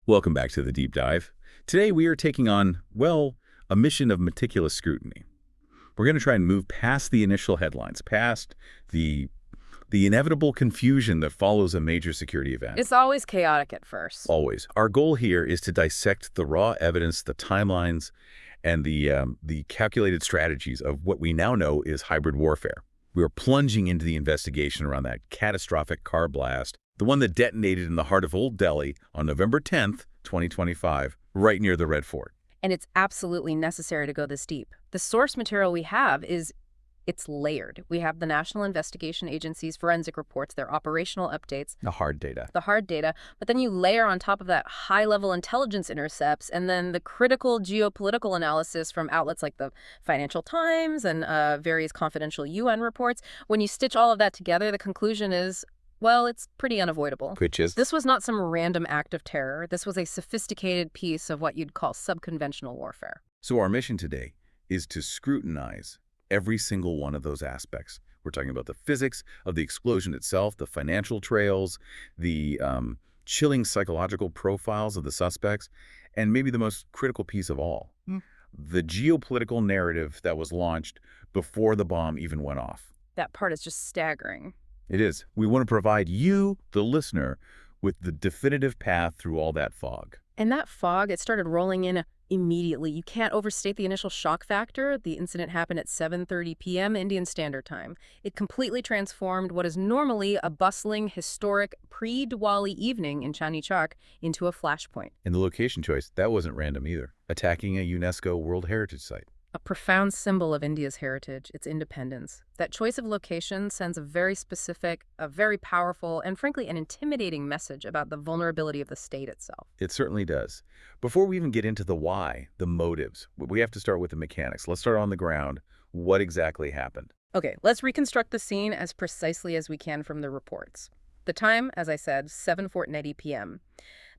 Welcome back to the Deep Dive. Today we are taking on, well, a mission of meticulous scrutiny. We're going to try and move past the initial headlines, past the inevitable confusion that follows a major security event. It's always chaotic at first. Always. Our goal here is to dissect the raw evidence, the timelines, and the calculated strategies of what we now know is hybrid warfare. We are plunging into the investigation around that catastrophic car blast, the one that detonated in the heart of Old Delhi on November 10th, 2025, right near the Red Fort. And it's absolutely necessary to go this deep. The source material we have it's layered. We have the National Investigation Agency's forensic reports, their operational updates. The hard data. But then you layer on top of that high-level intelligence intercepts and then the critical geopolitical analysis from outlets like the Financial Times and various confidential UN reports. When you stitch all of that together, the conclusion is, well, it's pretty unavoidable. Which is? This was not some random act of terror. This was a sophisticated piece of what you'd call subconventional warfare. So our mission today is to scrutinize every single one of those aspects. We're talking about the physics of the explosion itself, the financial trails, the chilling psychological profiles of the suspects, and maybe the most critical piece of all, the geopolitical narrative that was launched before the bomb even went off. That part is just staggering. It is. We want to provide you, the listener, with the definitive path through all that fog. And that fog, it started rolling in immediately. You can't overstate the initial shock factor. The incident happened at 7:30 p.m. Indian Standard Time. It completely transformed what is normally a bustling, historic, pre-Diwali evening in Chandni Chowk into a flashpoint. And the location choice, that wasn't random either. Attacking a UNESCO World Heritage Site. A profound symbol of India's heritage, its independence. That choice of location sends a very specific, a very powerful, and frankly an intimidating message about the vulnerability of the state itself. It certainly does. Before we even get into the why, the motives, we have to start with the mechanics. Let's start on the ground. What exactly happened? Okay, let's reconstruct the scene as precisely as we can from the reports. The time, as I said, 7:40 p.m.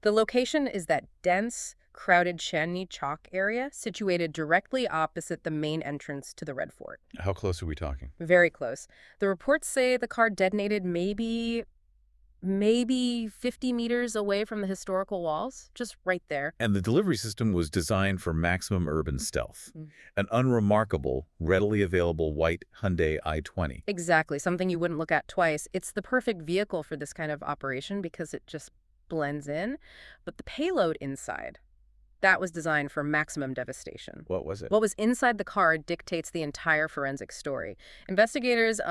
The location is that dense, crowded Chandni Chowk area situated directly opposite the main entrance to the Red Fort. How close are we talking? Very close. The reports say the car detonated maybe 50 meters away from the historical walls, just right there. And the delivery system was designed for maximum urban stealth. An unremarkable, readily available white Hyundai i20. Exactly, something you wouldn't look at twice. It's the perfect vehicle for this kind of operation because it just blends in. But the payload inside, that was designed for maximum devastation. What was it? What was inside the car dictates the entire forensic story. Investigators,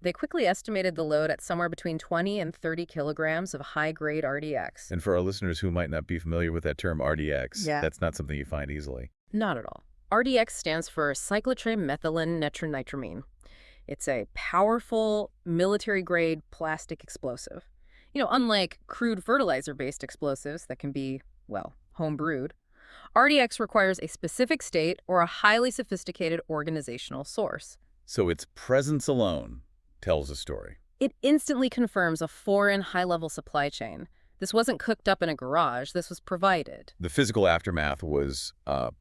they quickly estimated the load at somewhere between 20 and 30 kilograms of high-grade RDX. And for our listeners who might not be familiar with that term RDX, that's not something you find easily. Not at all. RDX stands for cyclotrimethylene nitronitramine. It's a powerful military-grade plastic explosive. You know, unlike crude fertilizer-based explosives that can be, well, home-brewed, RDX requires a specific state or a highly sophisticated organizational source. So its presence alone tells a story. It instantly confirms a foreign high-level supply chain. This wasn't cooked up in a garage. This was provided. The physical aftermath was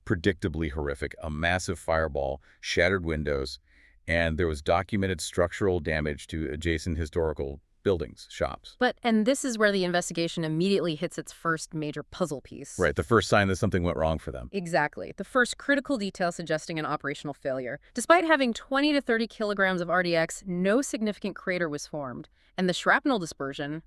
predictably horrific. A massive fireball, shattered windows, and there was documented structural damage to adjacent historical buildings, shops. And this is where the investigation immediately hits its first major puzzle piece. Right, the first sign that something went wrong for them. Exactly. The first critical detail suggesting an operational failure. Despite having 20 to 30 kilograms of RDX, no significant crater was formed. And the shrapnel dispersion,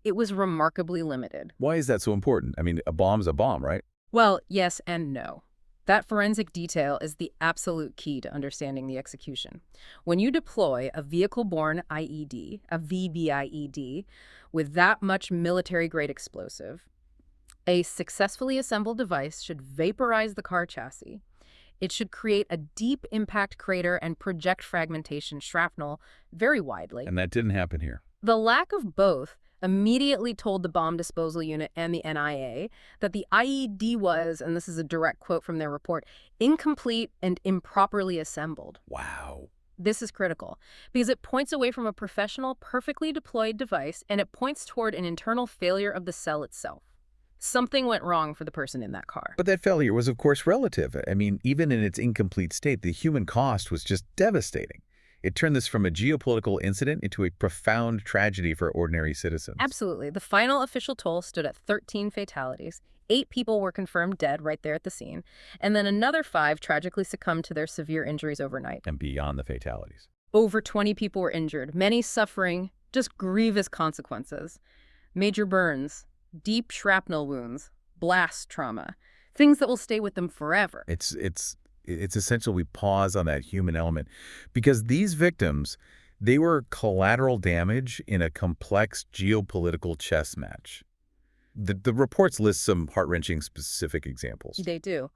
it was remarkably limited. Why is that so important? I mean, a bomb's a bomb, right? Well, yes and no. That forensic detail is the absolute key to understanding the execution. When you deploy a vehicle-borne IED, a VBIED, with that much military-grade explosive, a successfully assembled device should vaporize the car chassis. It should create a deep impact crater and project fragmentation shrapnel very widely. And that didn't happen here. The lack of both immediately told the Bomb Disposal Unit and the NIA that the IED was, and this is a direct quote from their report, incomplete and improperly assembled. Wow. This is critical because it points away from a professional, perfectly deployed device, and it points toward an internal failure of the cell itself. Something went wrong for the person in that car. But that failure was, of course, relative. I mean, even in its incomplete state, the human cost was just devastating. It turned this from a geopolitical incident into a profound tragedy for ordinary citizens. Absolutely. The final official toll stood at 13 fatalities. 8 people were confirmed dead right there at the scene, and then another 5 tragically succumbed to their severe injuries overnight. And beyond the fatalities. Over 20 people were injured, many suffering just grievous consequences. Major burns, deep shrapnel wounds, blast trauma, things that will stay with them forever. It's essential we pause on that human element because these victims, they were collateral damage in a complex geopolitical chess match. The reports list some heart-wrenching specific examples. They do.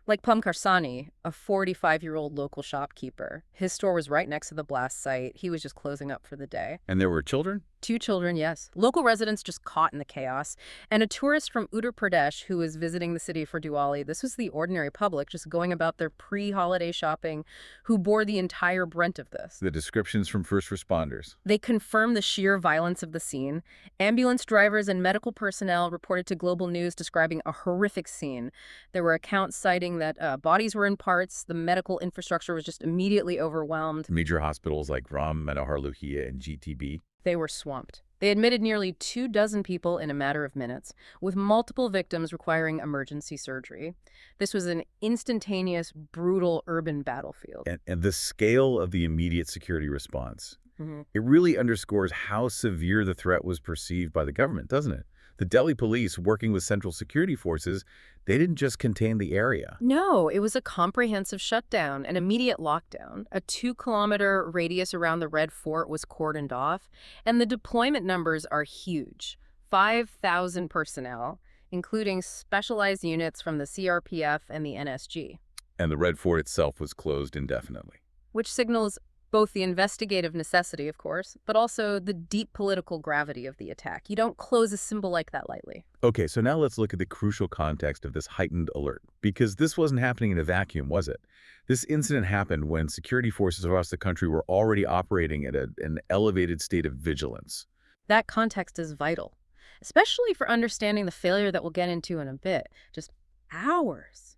Like Pankaj Sahni, a 45-year-old local shopkeeper. His store was right next to the blast site. He was just closing up for the day. And there were children? 2 children, yes. Local residents just caught in the chaos. And a tourist from Uttar Pradesh who was visiting the city for Diwali. This was the ordinary public just going about their pre-holiday shopping who bore the entire brunt of this. The descriptions from first responders. They confirmed the sheer violence of the scene. Ambulance drivers and medical personnel reported to Global News describing a horrific scene. There were accounts citing that bodies were in parts. The medical infrastructure was just immediately overwhelmed. Major hospitals like Ram Manohar Lohia and GTB. They were swamped. They admitted nearly 24 people in a matter of minutes, with multiple victims requiring emergency surgery. This was an instantaneous, brutal urban battlefield. And the scale of the immediate security response, it really underscores how severe the threat was perceived by the government, doesn't it? The Delhi police, working with central security forces, they didn't just contain the area. No, it was a comprehensive shutdown, an immediate lockdown. A 2-kilometer radius around the Red Fort was cordoned off, and the deployment numbers are huge. 5,000 personnel, including specialized units from the CRPF and the NSG. And the Red Fort itself was closed indefinitely. Which signals both the investigative necessity, of course, but also the deep political gravity of the attack. You don't close a symbol like that lightly. Okay, so now let's look at the crucial context of this heightened alert, because this wasn't happening in a vacuum, was it? This incident happened when security forces across the country were already operating at an elevated state of vigilance. That context is vital, especially for understanding the failure that we'll get into in a bit. Just hours.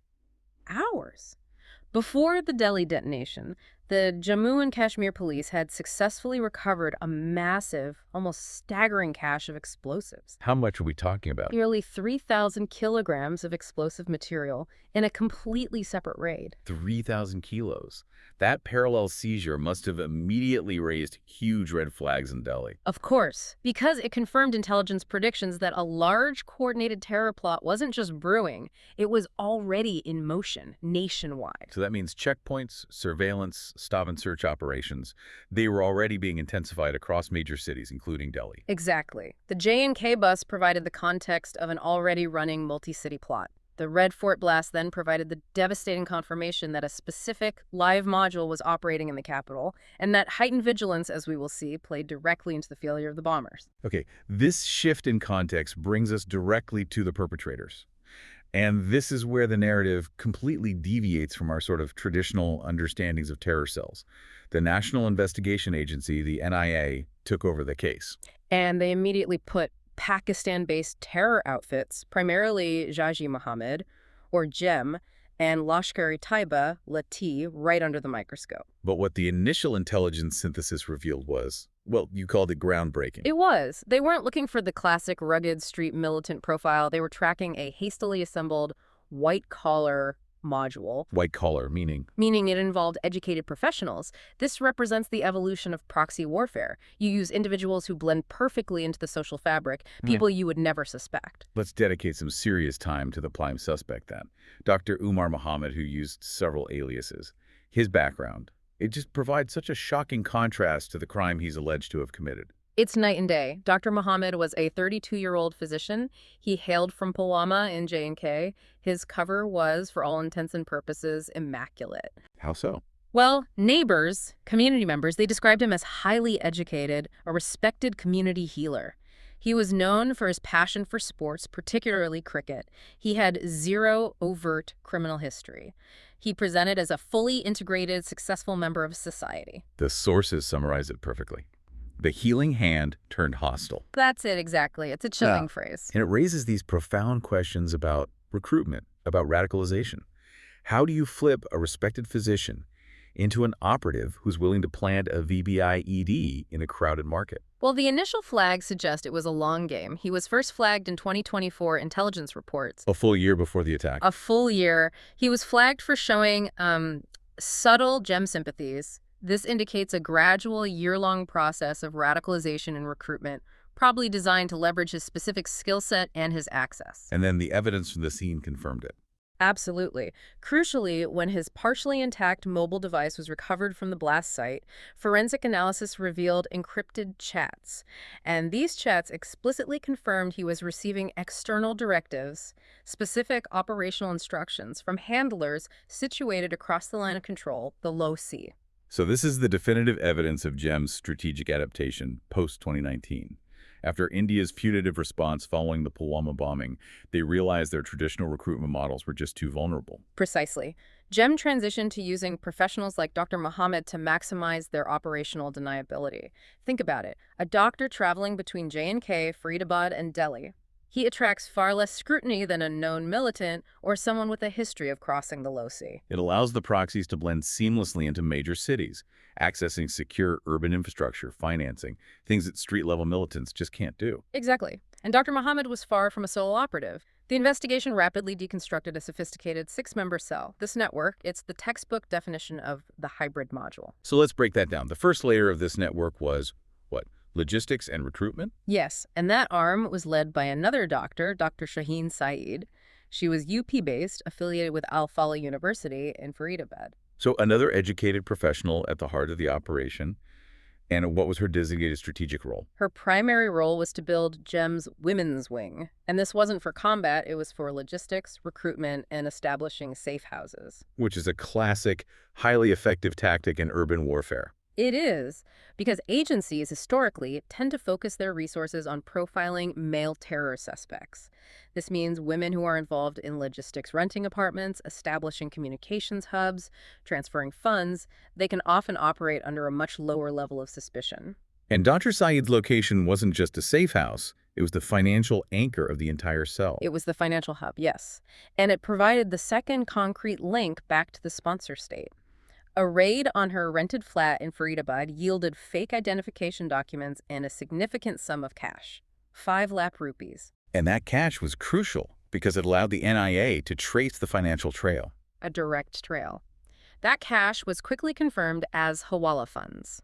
Before the Delhi detonation, the Jammu and Kashmir police had successfully recovered a massive, almost staggering cache of explosives. How much are we talking about? Nearly 3,000 kilograms of explosive material in a completely separate raid. 3,000 kilos. That parallel seizure must have immediately raised huge red flags in Delhi. Of course, because it confirmed intelligence predictions that a large coordinated terror plot wasn't just brewing, it was already in motion nationwide. So that means checkpoints, surveillance, stop and search operations. They were already being intensified across major cities, including Delhi. Exactly. The J&K bus provided the context of an already running multi-city plot. The Red Fort blast then provided the devastating confirmation that a specific live module was operating in the capital, and that heightened vigilance, as we will see, played directly into the failure of the bombers. Okay, this shift in context brings us directly to the perpetrators. And this is where the narrative completely deviates from our sort of traditional understandings of terror cells. The National Investigation Agency, the NIA, took over the case. And they immediately put Pakistan-based terror outfits, primarily Jaish-e-Mohammed, or JeM, and Lashkar-e-Taiba, Lati, right under the microscope. But what the initial intelligence synthesis revealed was, well, you called it groundbreaking. It was. They weren't looking for the classic rugged street militant profile. They were tracking a hastily assembled white-collar module. White collar, meaning? Meaning it involved educated professionals. This represents the evolution of proxy warfare. You use individuals who blend perfectly into the social fabric, people you would never suspect. Let's dedicate some serious time to the prime suspect then. Dr. Umar Mohammed, who used several aliases. His background, it just provides such a shocking contrast to the crime he's alleged to have committed. It's night and day. Dr. Mohammed was a 32-year-old physician. He hailed from Pulwama in J&K. His cover was, for all intents and purposes, immaculate. How so? Well, neighbors, community members, they described him as highly educated, a respected community healer. He was known for his passion for sports, particularly cricket. He had zero overt criminal history. He presented as a fully integrated, successful member of society. The sources summarize it perfectly. The healing hand turned hostile. That's it, exactly. It's a chilling phrase. And it raises these profound questions about recruitment, about radicalization. How do you flip a respected physician into an operative who's willing to plant a VBIED in a crowded market. Well, the initial flags suggest it was a long game. He was first flagged in 2024 intelligence reports. A full year before the attack. A full year. He was flagged for showing subtle JeM sympathies. This indicates a gradual year-long process of radicalization and recruitment, probably designed to leverage his specific skill set and his access. And then the evidence from the scene confirmed it. Absolutely. Crucially, when his partially intact mobile device was recovered from the blast site, forensic analysis revealed encrypted chats. And these chats explicitly confirmed he was receiving external directives, specific operational instructions from handlers situated across the line of control, the low C. So this is the definitive evidence of JeM's strategic adaptation post-2019. After India's punitive response following the Pulwama bombing, they realized their traditional recruitment models were just too vulnerable. Precisely. JeM transitioned to using professionals like Dr. Mohammed to maximize their operational deniability. Think about it. A doctor traveling between J&K, Faridabad, and Delhi. He attracts far less scrutiny than a known militant or someone with a history of crossing the low C. It allows the proxies to blend seamlessly into major cities, accessing secure urban infrastructure, financing, things that street-level militants just can't do. Exactly. And Dr. Mohammed was far from a solo operative. The investigation rapidly deconstructed a sophisticated 6-member cell. This network, it's the textbook definition of the hybrid module. So let's break that down. The first layer of this network was, what, logistics and recruitment? Yes, and that arm was led by another doctor, Dr. Shaheen Saeed. She was UP-based, affiliated with Al-Falah University in Faridabad. So another educated professional at the heart of the operation. And what was her designated strategic role? Her primary role was to build JeM's women's wing. And this wasn't for combat, it was for logistics, recruitment, and establishing safe houses. Which is a classic, highly effective tactic in urban warfare. It is, because agencies historically tend to focus their resources on profiling male terror suspects. This means women who are involved in logistics, renting apartments, establishing communications hubs, transferring funds, they can often operate under a much lower level of suspicion. And Dr. Saeed's location wasn't just a safe house, it was the financial anchor of the entire cell. It was the financial hub, yes. And it provided the second concrete link back to the sponsor state. A raid on her rented flat in Faridabad yielded fake identification documents and a significant sum of cash, 5 lakh rupees. And that cash was crucial because it allowed the NIA to trace the financial trail. A direct trail. That cash was quickly confirmed as Hawala funds.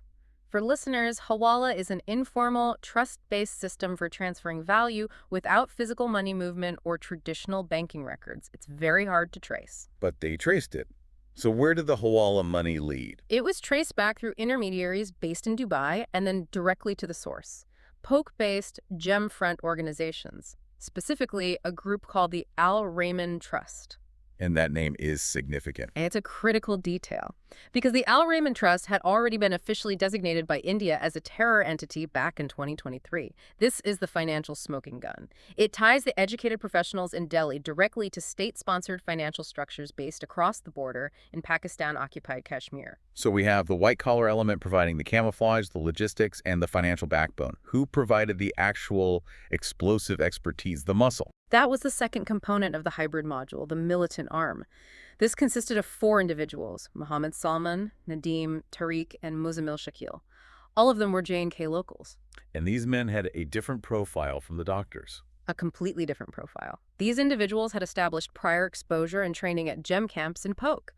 For listeners, Hawala is an informal, trust-based system for transferring value without physical money movement or traditional banking records. It's very hard to trace. But they traced it. So where did the Hawala money lead? It was traced back through intermediaries based in Dubai and then directly to the source. Polk-based JeM front organizations, specifically a group called the Al Rahman Trust. And that name is significant. And it's a critical detail, because the Al Rahman Trust had already been officially designated by India as a terror entity back in 2023. This is the financial smoking gun. It ties the educated professionals in Delhi directly to state-sponsored financial structures based across the border in Pakistan-occupied Kashmir. So we have the white-collar element providing the camouflage, the logistics, and the financial backbone. Who provided the actual explosive expertise, the muscle? That was the second component of the hybrid module, the militant arm. This consisted of 4 individuals, Mohammed Salman, Nadeem, Tariq, and Muzammil Shakil. All of them were J&K locals. And these men had a different profile from the doctors. A completely different profile. These individuals had established prior exposure and training at JeM camps in Polk.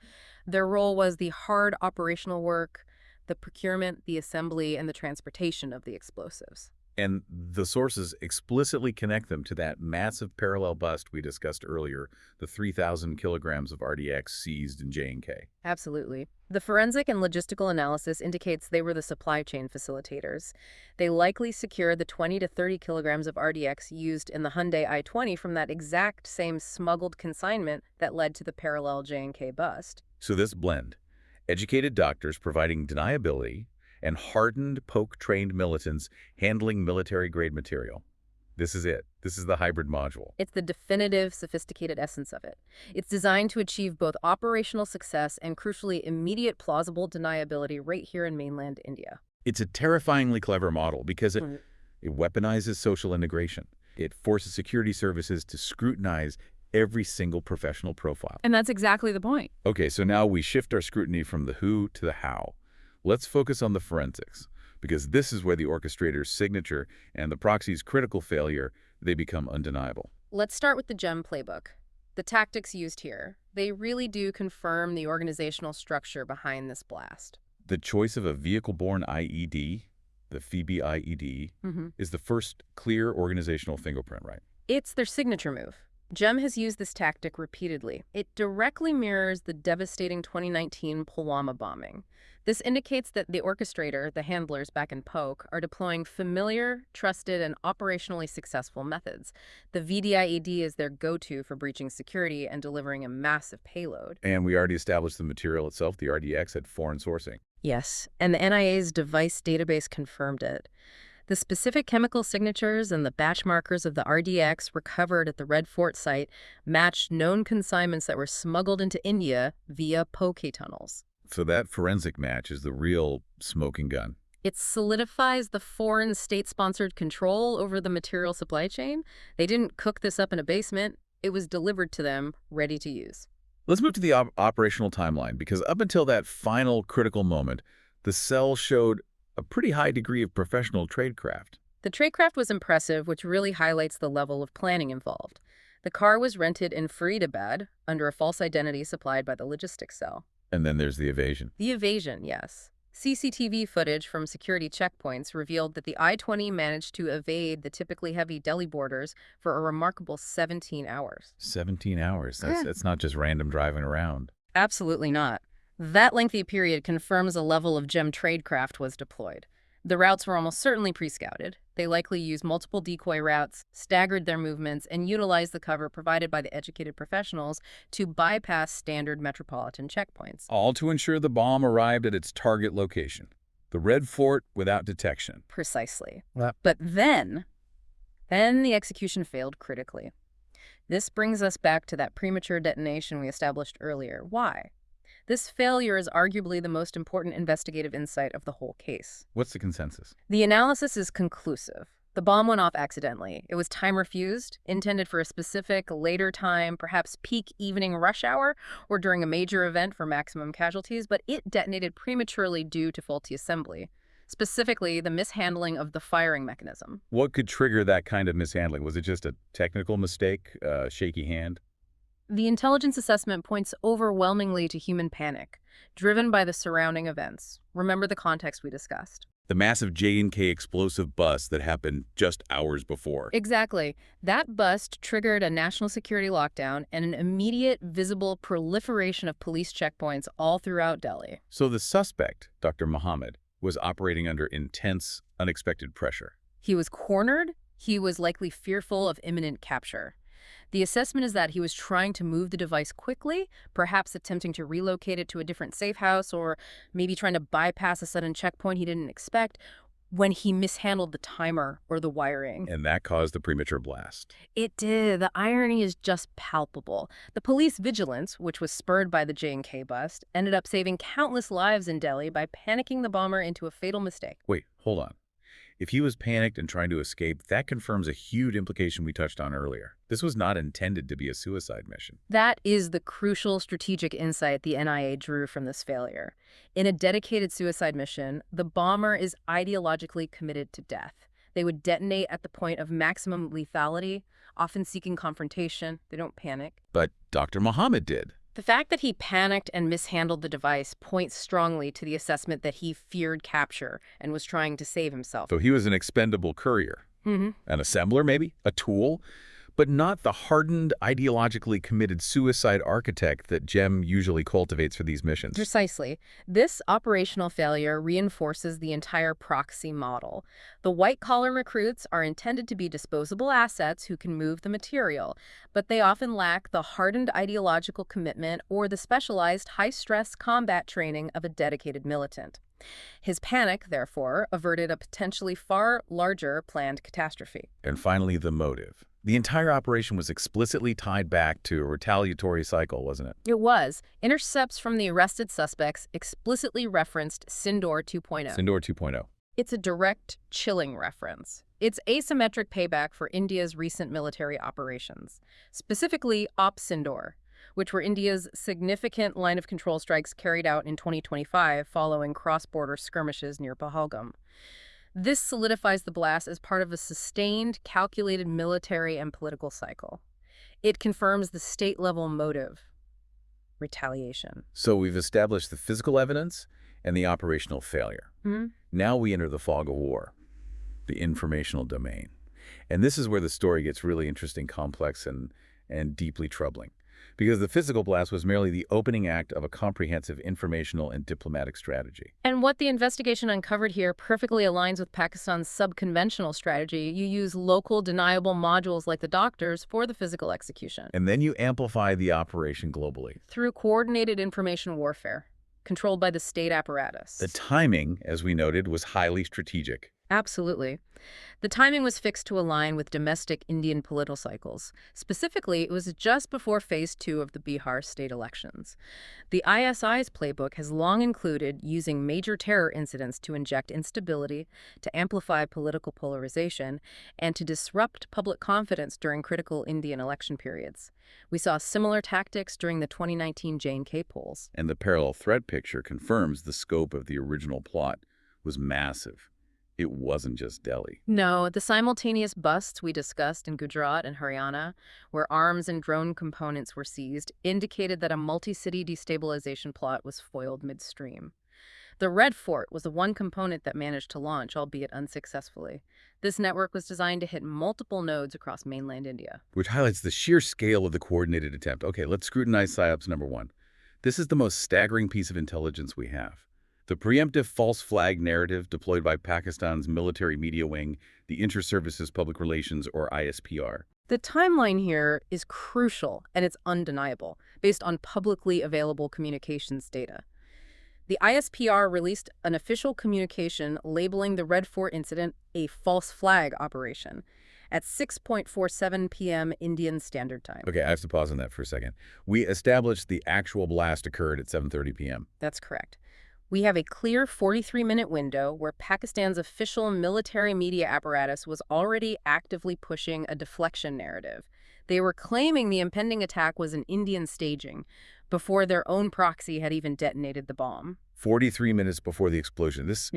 Their role was the hard operational work, the procurement, the assembly, and the transportation of the explosives. And the sources explicitly connect them to that massive parallel bust we discussed earlier, the 3,000 kilograms of RDX seized in J&K. Absolutely. The forensic and logistical analysis indicates they were the supply chain facilitators. They likely secured the 20 to 30 kilograms of RDX used in the Hyundai i20 from that exact same smuggled consignment that led to the parallel J&K bust. So this blend, educated doctors providing deniability, and hardened, Polk-trained militants handling military-grade material. This is it. This is the hybrid module. It's the definitive, sophisticated essence of it. It's designed to achieve both operational success and, crucially, immediate plausible deniability right here in mainland India. It's a terrifyingly clever model because it weaponizes social integration. It forces security services to scrutinize every single professional profile. And that's exactly the point. Okay, so now we shift our scrutiny from the who to the how. Let's focus on the forensics, because this is where the orchestrator's signature and the proxy's critical failure, they become undeniable. Let's start with the JeM playbook. The tactics used here, they really do confirm the organizational structure behind this blast. The choice of a vehicle-borne IED, the Phoebe IED, is the first clear organizational fingerprint, right? It's their signature move. JeM has used this tactic repeatedly. It directly mirrors the devastating 2019 Pulwama bombing. This indicates that the orchestrator, the handlers back in Polk, are deploying familiar, trusted, and operationally successful methods. The VDIED is their go-to for breaching security and delivering a massive payload. And we already established the material itself, the RDX, had foreign sourcing. Yes, and the NIA's device database confirmed it. The specific chemical signatures and the batch markers of the RDX recovered at the Red Fort site matched known consignments that were smuggled into India via Poke tunnels. So that forensic match is the real smoking gun. It solidifies the foreign state-sponsored control over the material supply chain. They didn't cook this up in a basement. It was delivered to them, ready to use. Let's move to the operational timeline, because up until that final critical moment, the cell showed a pretty high degree of professional tradecraft. The tradecraft was impressive, which really highlights the level of planning involved. The car was rented in Faridabad under a false identity supplied by the logistics cell. And then there's the evasion. The evasion, yes. CCTV footage from security checkpoints revealed that the I-20 managed to evade the typically heavy Delhi borders for a remarkable 17 hours. 17 hours. That's not just random driving around. Absolutely not. That lengthy period confirms a level of JeM tradecraft was deployed. The routes were almost certainly pre-scouted. They likely used multiple decoy routes, staggered their movements, and utilized the cover provided by the educated professionals to bypass standard metropolitan checkpoints. All to ensure the bomb arrived at its target location, the Red Fort, without detection. Precisely. Yeah. But then the execution failed critically. This brings us back to that premature detonation we established earlier. Why? This failure is arguably the most important investigative insight of the whole case. What's the consensus? The analysis is conclusive. The bomb went off accidentally. It was time-refused, intended for a specific later time, perhaps peak evening rush hour, or during a major event for maximum casualties, but it detonated prematurely due to faulty assembly, specifically the mishandling of the firing mechanism. What could trigger that kind of mishandling? Was it just a technical mistake, a shaky hand? The intelligence assessment points overwhelmingly to human panic, driven by the surrounding events. Remember the context we discussed. The massive J&K explosive bust that happened just hours before. Exactly. That bust triggered a national security lockdown and an immediate, visible proliferation of police checkpoints all throughout Delhi. So the suspect, Dr. Mohammed, was operating under intense, unexpected pressure. He was cornered. He was likely fearful of imminent capture. The assessment is that he was trying to move the device quickly, perhaps attempting to relocate it to a different safe house, or maybe trying to bypass a sudden checkpoint he didn't expect, when he mishandled the timer or the wiring. And that caused the premature blast. It did. The irony is just palpable. The police vigilance, which was spurred by the J&K bust, ended up saving countless lives in Delhi by panicking the bomber into a fatal mistake. Wait, hold on. If he was panicked and trying to escape, that confirms a huge implication we touched on earlier. This was not intended to be a suicide mission. That is the crucial strategic insight the NIA drew from this failure. In a dedicated suicide mission, the bomber is ideologically committed to death. They would detonate at the point of maximum lethality, often seeking confrontation. They don't panic. But Dr. Mohammed did. The fact that he panicked and mishandled the device points strongly to the assessment that he feared capture and was trying to save himself. So he was an expendable courier. An assembler, maybe? A tool? But not the hardened, ideologically committed suicide architect that JeM usually cultivates for these missions. Precisely. This operational failure reinforces the entire proxy model. The white-collar recruits are intended to be disposable assets who can move the material, but they often lack the hardened ideological commitment or the specialized high-stress combat training of a dedicated militant. His panic, therefore, averted a potentially far larger planned catastrophe. And finally, the motive. The entire operation was explicitly tied back to a retaliatory cycle, wasn't it? It was. Intercepts from the arrested suspects explicitly referenced Sindoor 2.0. Sindoor 2.0. It's a direct chilling reference. It's asymmetric payback for India's recent military operations, specifically Op Sindoor, which were India's significant line of control strikes carried out in 2025 following cross-border skirmishes near Pahalgam. This solidifies the blast as part of a sustained, calculated military and political cycle. It confirms the state-level motive: retaliation. So we've established the physical evidence and the operational failure. Now we enter the fog of war, the informational domain. And this is where the story gets really interesting, complex, and deeply troubling. Because the physical blast was merely the opening act of a comprehensive informational and diplomatic strategy. And what the investigation uncovered here perfectly aligns with Pakistan's subconventional strategy. You use local deniable modules like the doctors for the physical execution. And then you amplify the operation globally. Through coordinated information warfare, controlled by the state apparatus. The timing, as we noted, was highly strategic. Absolutely. The timing was fixed to align with domestic Indian political cycles. Specifically, it was just before Phase 2 of the Bihar state elections. The ISI's playbook has long included using major terror incidents to inject instability, to amplify political polarization, and to disrupt public confidence during critical Indian election periods. We saw similar tactics during the 2019 J&K polls. And the parallel threat picture confirms the scope of the original plot was massive. It wasn't just Delhi. No, the simultaneous busts we discussed in Gujarat and Haryana, where arms and drone components were seized, indicated that a multi-city destabilization plot was foiled midstream. The Red Fort was the one component that managed to launch, albeit unsuccessfully. This network was designed to hit multiple nodes across mainland India. Which highlights the sheer scale of the coordinated attempt. Okay, let's scrutinize PSYOPs number 1. This is the most staggering piece of intelligence we have. The preemptive false flag narrative deployed by Pakistan's military media wing, the Inter-Services Public Relations, or ISPR. The timeline here is crucial, and it's undeniable, based on publicly available communications data. The ISPR released an official communication labeling the Red Fort incident a false flag operation at 6:47 p.m. Indian Standard Time. Okay, I have to pause on that for a second. We established the actual blast occurred at 7:30 p.m. That's correct. We have a clear 43-minute window where Pakistan's official military media apparatus was already actively pushing a deflection narrative. They were claiming the impending attack was an Indian staging before their own proxy had even detonated the bomb. 43 minutes before the explosion. This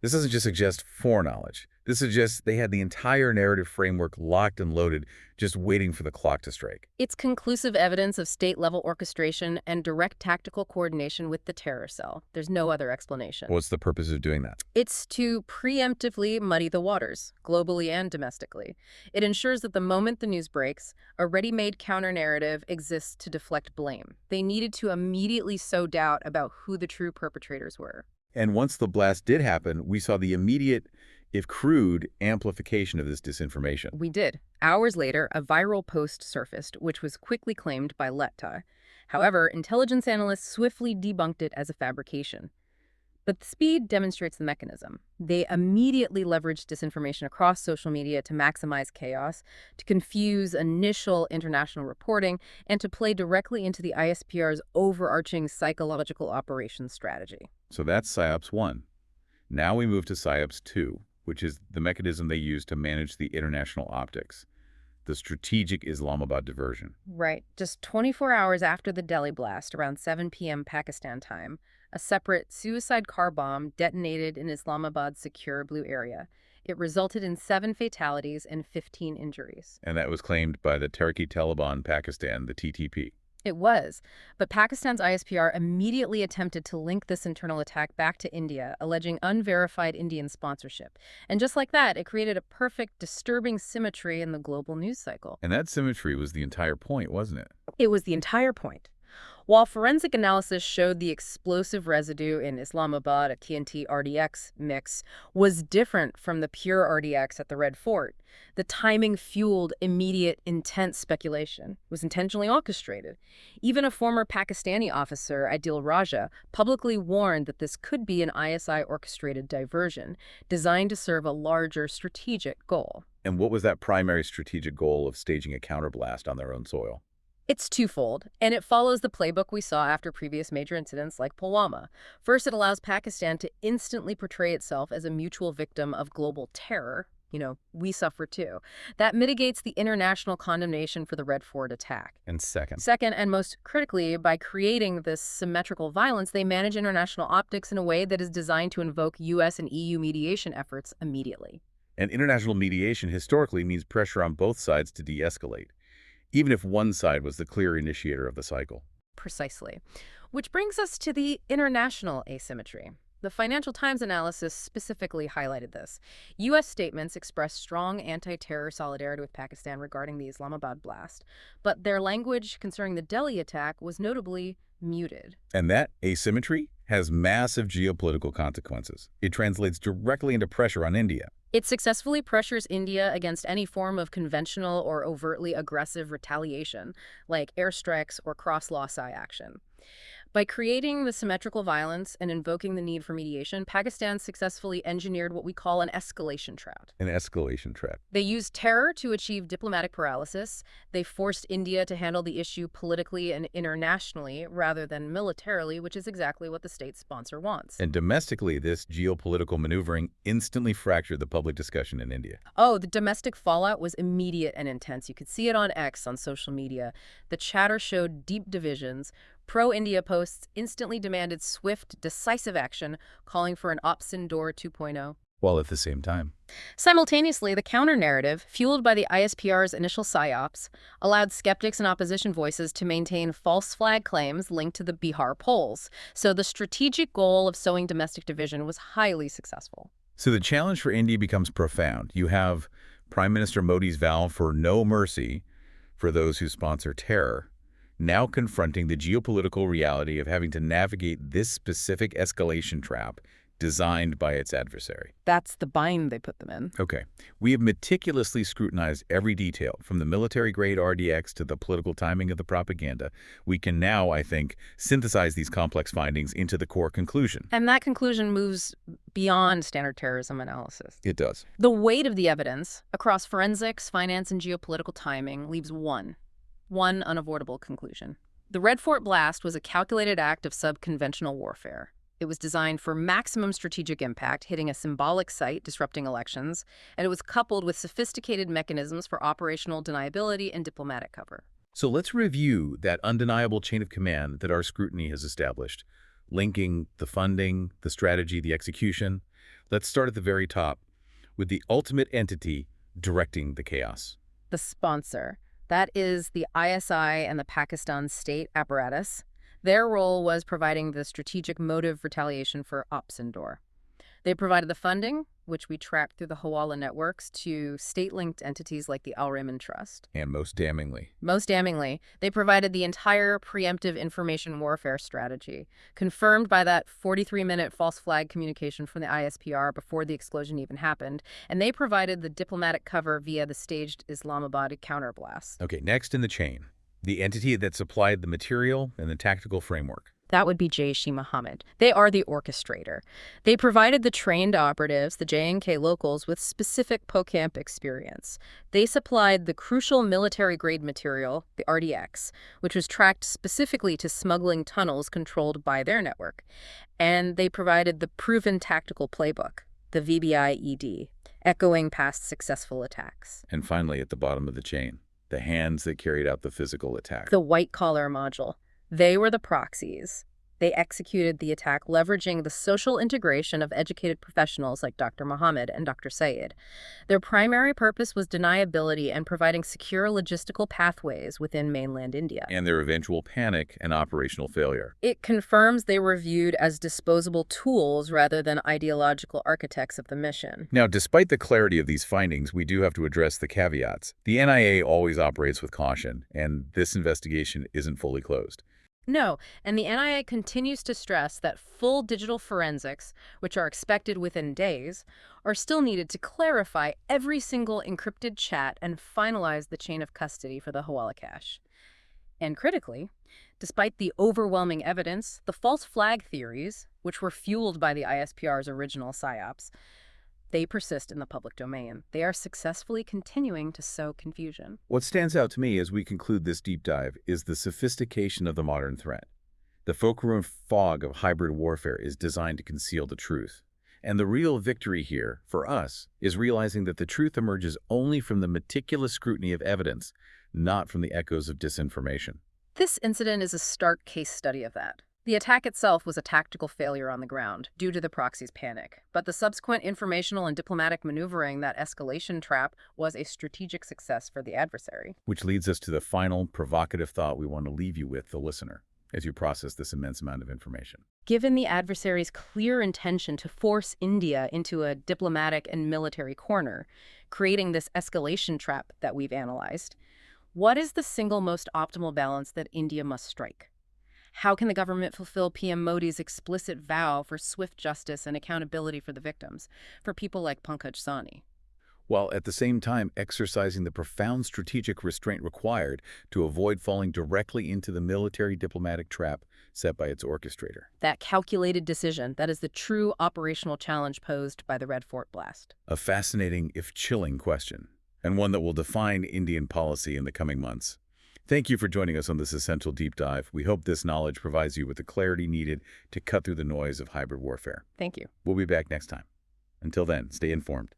doesn't just suggest foreknowledge. This suggests they had the entire narrative framework locked and loaded, just waiting for the clock to strike. It's conclusive evidence of state-level orchestration and direct tactical coordination with the terror cell. There's no other explanation. What's the purpose of doing that? It's to preemptively muddy the waters, globally and domestically. It ensures that the moment the news breaks, a ready-made counter-narrative exists to deflect blame. They needed to immediately sow doubt about who the true perpetrators were. And once the blast did happen, we saw the immediate, if crude, amplification of this disinformation. We did. Hours later, a viral post surfaced, which was quickly claimed by Letta. However, intelligence analysts swiftly debunked it as a fabrication. But the speed demonstrates the mechanism. They immediately leveraged disinformation across social media to maximize chaos, to confuse initial international reporting, and to play directly into the ISPR's overarching psychological operations strategy. So that's PSYOPs 1. Now we move to PSYOPs 2, which is the mechanism they use to manage the international optics, the strategic Islamabad diversion. Right. Just 24 hours after the Delhi blast, around 7 p.m. Pakistan time, a separate suicide car bomb detonated in Islamabad's secure blue area. It resulted in 7 fatalities and 15 injuries. And that was claimed by the Tehrik-i-Taliban Pakistan, the TTP. It was, but Pakistan's ISPR immediately attempted to link this internal attack back to India, alleging unverified Indian sponsorship. And just like that, it created a perfect, disturbing symmetry in the global news cycle. And that symmetry was the entire point, wasn't it? It was the entire point. While forensic analysis showed the explosive residue in Islamabad, a TNT RDX mix, was different from the pure RDX at the Red Fort, the timing fueled immediate, intense speculation. It was intentionally orchestrated. Even a former Pakistani officer, Adil Raja, publicly warned that this could be an ISI-orchestrated diversion designed to serve a larger strategic goal. And what was that primary strategic goal of staging a counterblast on their own soil? It's twofold, and it follows the playbook we saw after previous major incidents like Pulwama. First, it allows Pakistan to instantly portray itself as a mutual victim of global terror. We suffer too. That mitigates the international condemnation for the Red Fort attack. And second, Second, and most critically, by creating this symmetrical violence, they manage international optics in a way that is designed to invoke U.S. and EU mediation efforts immediately. and international mediation historically means pressure on both sides to de-escalate, even if one side was the clear initiator of the cycle. Precisely. Which brings us to the international asymmetry. The Financial Times analysis specifically highlighted this. U.S. statements expressed strong anti-terror solidarity with Pakistan regarding the Islamabad blast, but their language concerning the Delhi attack was notably muted. And that asymmetry has massive geopolitical consequences. It translates directly into pressure on India. It successfully pressures India against any form of conventional or overtly aggressive retaliation, like airstrikes or cross-Lhasa action. By creating the symmetrical violence and invoking the need for mediation, Pakistan successfully engineered what we call an escalation trap. An escalation trap. They used terror to achieve diplomatic paralysis. They forced India to handle the issue politically and internationally rather than militarily, which is exactly what the state sponsor wants. And domestically, this geopolitical maneuvering instantly fractured the public discussion in India. Oh, the domestic fallout was immediate and intense. You could see it on X, on social media. The chatter showed deep divisions. Pro-India posts instantly demanded swift, decisive action, calling for an Op Sindoor 2.0. While at the same time, Simultaneously, the counter-narrative, fueled by the ISPR's initial psyops, allowed skeptics and opposition voices to maintain false flag claims linked to the Bihar polls. So the strategic goal of sowing domestic division was highly successful. so the challenge for India becomes profound. You have Prime Minister Modi's vow for no mercy for those who sponsor terror, now confronting the geopolitical reality of having to navigate this specific escalation trap designed by its adversary. That's the bind they put them in. Okay, we have meticulously scrutinized every detail, from the military-grade RDX to the political timing of the propaganda. We can now, I think, synthesize these complex findings into the core conclusion. And that conclusion moves beyond standard terrorism analysis. It does. The weight of the evidence across forensics, finance, and geopolitical timing leaves one unavoidable conclusion. The Red Fort blast was a calculated act of subconventional warfare. It was designed for maximum strategic impact, hitting a symbolic site, disrupting elections, and it was coupled with sophisticated mechanisms for operational deniability and diplomatic cover. So let's review that undeniable chain of command that our scrutiny has established, linking the funding, the strategy, the execution. Let's start at the very top with the ultimate entity directing the chaos. The sponsor. That is the ISI and the Pakistan state apparatus. Their role was providing the strategic motive retaliation for Op Sindoor. They provided the funding, which we tracked through the Hawala networks, to state-linked entities like the Al Rayman Trust. And most damningly, They provided the entire preemptive information warfare strategy, confirmed by that 43-minute false flag communication from the ISPR before the explosion even happened, and they provided the diplomatic cover via the staged Islamabad counterblast. okay, next in the chain, the entity that supplied the material and the tactical framework. That would be Mohammed. They are the orchestrator. They provided the trained operatives, the J&K locals, with specific POCAMP experience. They supplied the crucial military-grade material, the RDX, which was tracked specifically to smuggling tunnels controlled by their network. And they provided the proven tactical playbook, the VBI-ED, echoing past successful attacks. And finally, at the bottom of the chain, the hands that carried out the physical attack. The white-collar module. They were the proxies. They executed the attack leveraging the social integration of educated professionals like Dr. Mohammed and Dr. Sayed. Their primary purpose was deniability and providing secure logistical pathways within mainland India. And their eventual panic and operational failure. It confirms they were viewed as disposable tools rather than ideological architects of the mission. Now, despite the clarity of these findings, we do have to address the caveats. The NIA always operates with caution, and this investigation isn't fully closed. No, and the NIA continues to stress that full digital forensics, which are expected within days, are still needed to clarify every single encrypted chat and finalize the chain of custody for the Hawala cache. And critically, despite the overwhelming evidence, the false flag theories, which were fueled by the ISPR's original PSYOPs, They persist in the public domain. They are successfully continuing to sow confusion. What stands out to me as we conclude this deep dive is the sophistication of the modern threat. The folk-ruined fog of hybrid warfare is designed to conceal the truth. And the real victory here, for us, is realizing that the truth emerges only from the meticulous scrutiny of evidence, not from the echoes of disinformation. This incident is a stark case study of that. The attack itself was a tactical failure on the ground due to the proxy's panic, but the subsequent informational and diplomatic maneuvering, that escalation trap, was a strategic success for the adversary. Which leads us to the final provocative thought we want to leave you with, the listener, as you process this immense amount of information. Given the adversary's clear intention to force India into a diplomatic and military corner, creating this escalation trap that we've analyzed, what is the single most optimal balance that India must strike? How can the government fulfill PM Modi's explicit vow for swift justice and accountability for the victims, for people like Pankaj Sahni, while at the same time exercising the profound strategic restraint required to avoid falling directly into the military diplomatic trap set by its orchestrator? That calculated decision, that is the true operational challenge posed by the Red Fort blast. A fascinating, if chilling, question, and one that will define Indian policy in the coming months. Thank you for joining us on this essential deep dive. We hope this knowledge provides you with the clarity needed to cut through the noise of hybrid warfare. Thank you. We'll be back next time. Until then, stay informed.